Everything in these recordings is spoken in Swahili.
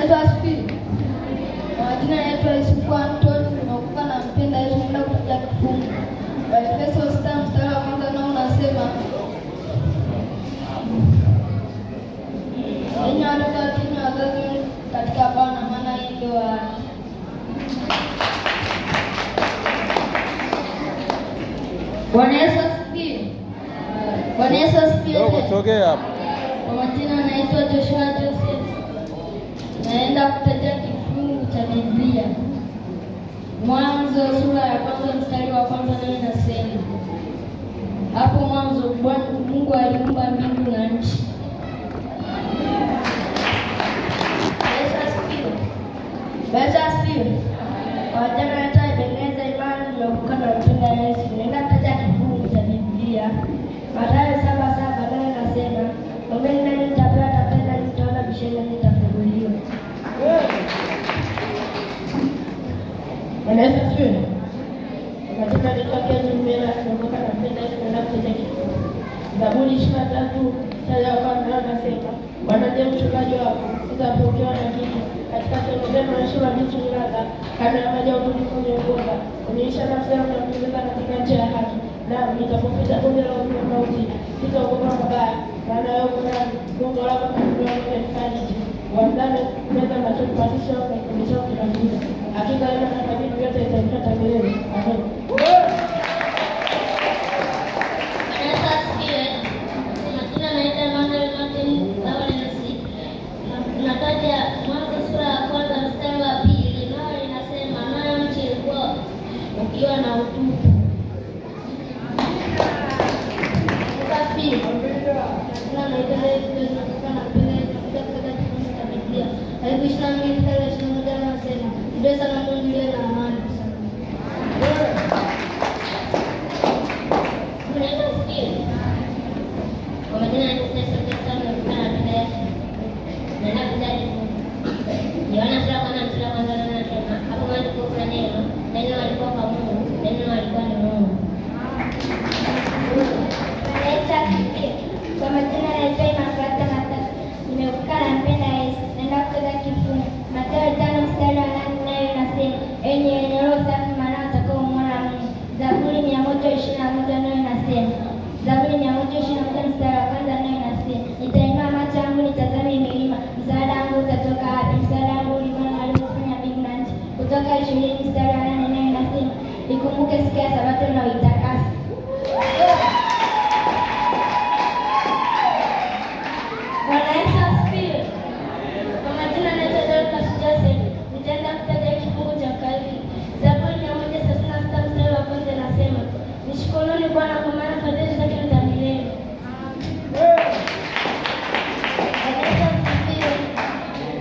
Yesu asifiwe. Majina yetu Yusufu Antoni, tunakuwa na mpenda Yesu muda kuja kifungu. Waefeso 6 mstari wa 1 nao unasema, enyi watoto watii wazazi katika Bwana, maana hii ndio haki. Bwana Yesu asifiwe. Bwana Yesu asifiwe. Sogea hapo. Kwa majina naitwa Joshua Joseph. Naenda kutaja kifungu cha Biblia. Mwanzo sura ya 1 mstari wa 1 ndio inasema, hapo mwanzo Bwana Mungu aliumba mbingu na nchi. Yesu asifiwe. Wajana hata Ebeneza imani nimekuka na mpenda Yesu. Naenda kutaja kifungu cha Biblia. Mathayo 7:7 ndio inasema, ombeni nanyi mtapewa, tapeni nanyi mtaona, bisheni nanyi mtafunguliwa. Bwana Yesu asifiwe. Katika nitoke Jumela nimekuka na mpenda Yesu. Naenda kutaja kifungu Zaburi 23 mstari wa 1 inasema, Bwana ndiye mchungaji wako, utapokewa na kitu. Katika tendo zenu naishi mabichi mlaza, kando ya maji ya utulivu uniongoza. Uniisha nafsi yangu na kunipeleka katika njia ya haki. Naam, nitapopita bonde la uvuli wa mauti, sitaogopa mabaya, maana wewe uko nami. Gongo lako na mkono wako utanifariji. Uandae meza machoni pa watisho wako, na kikombe chako kinafurika. Hakika wema na fadhili vyote vitanipata milele. Amen. Ukiwa na utupu. Na naendelea kutoka na kupeleka katika kifungu cha Biblia. Hebu 22 mstari wa 21 anasema, ndio sana Mungu ndiye na amani sana. Unaweza kusikia? Kwa majina ya Yesu Kristo na kupana pia. Na nakujaji. Yohana sura ya 1 mstari wa 1 anasema, hapo mwanzo kulikuwa neno, neno alikuwa kwa Mungu, neno alikuwa ni Mungu. Kwa majina naitwa Immaculata Matata. Nimekuka na mpenda Yesu. Naenda kutoka kifungu Mathayo 5 mstari wa 8 nayo inasema, enyi wenye roho safi, maana watakaomwona Mungu. Zaburi 121 nayo inasema, Zaburi 121 mstari wa 1 nayo inasema, nitainua macho yangu nitazame milima, msaada wangu utatoka wapi? Msaada wangu ulimwona aliyefanya mbingu na nchi. Kutoka 20 mstari wa 8 nayo inasema, ikumbuke siku ya Sabato na uitakase. Bwana Yesu asifiwe. Kwa majina naitwa Dorcas Joseph. Nitaenda kutaja kifungu cha Kalvi. Zaburi 136 mstari wa 1 inasema, nishukuruni Bwana kwa maana fadhili zake ni za milele. Bwana Yesu asifiwe.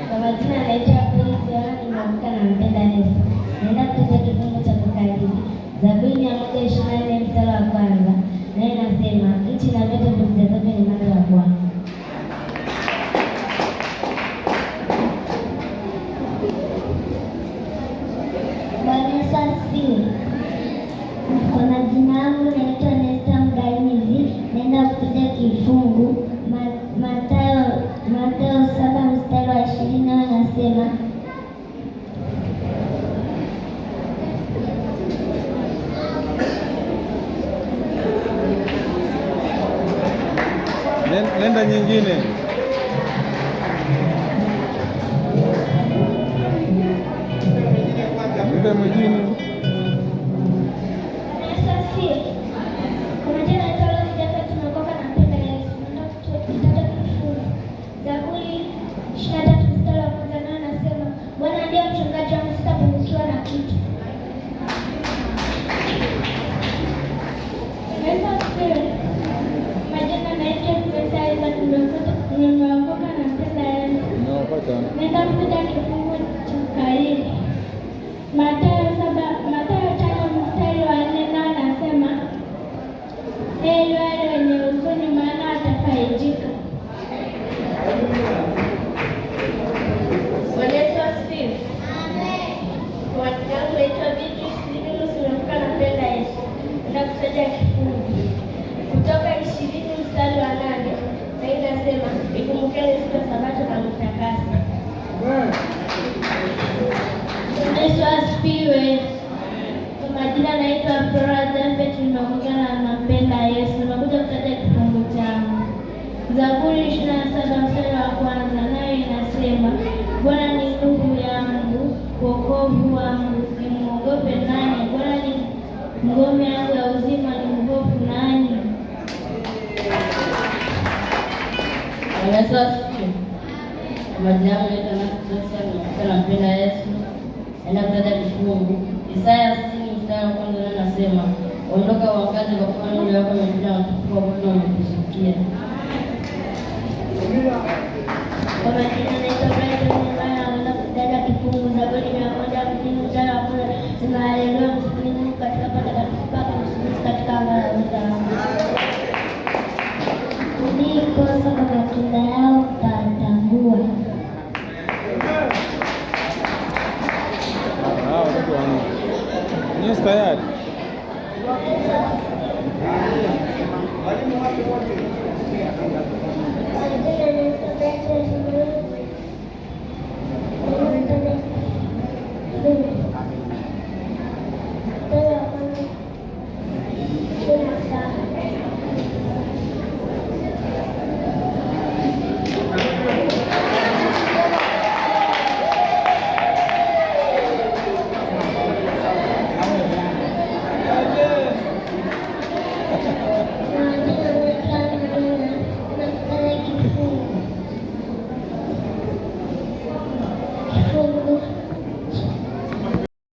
Kwa majina naitwa Yohana, nimekuka na mpenda Yesu. Naenda kutaja kifungu cha Kalvi. Zaburi 124 mstari wa 1 na inasema, nchi na vyote vimjazavyo ni mali ya Bwana. Kwa majina yangu naitwa Nesta Mgainizi. Naenda kutaja kifungu Mathayo 7 mstari wa 20 nao nasema, nenda nyingine. Nenda mwingine. Zaburi 23 mstari wa 1 anasema, Bwana ndiye mchungaji wangu, sitapungukiwa na kitu. Majina naitwa Pesa Isaac, nimeokoka na mpenda Yesu. Nenda kutaja kifungu cha Kalvi. Mathayo 5 mstari wa 4 nao anasema, heri wale wenye huzuni, maana watafarijika. Bwana Yesu asifiwe. Amen. Kwa jina langu naitwa Beatrice, nimekuka na mpenda Yesu. Nenda kutaja kifungu Kutoka 20 mstari wa 8 na inasema, ikumbukeni siku ya Sabato na mtakase. kutokana nampenda Yesu. Nimekuja kutaja kifungu changu. Zaburi 27 mstari wa kwanza, nayo inasema, Bwana ni nguvu yangu, wokovu wangu, nimwogope nani? Bwana ni ngome yangu ya uzima, nimhofu nani? Majina yangu naitwa Nasi, nampenda Yesu. Naenda kutaja kifungu Isaya 60 mstari wa kwanza, na nasema, ondoka wakaze, kwa kuwa nuru yako imekuja na utukufu wako umekuzukia. Kwa majina naitwa Brighton Nyamara, naenda kutaja kifungu Zaburi 150 mstari wa kwanza, sema haleluya, msifuni Mungu katika patakatifu pake, msifuni katika anga la uta. Ulikosa kwa matunda yao utatambua. Watoto wangu nyie tayari?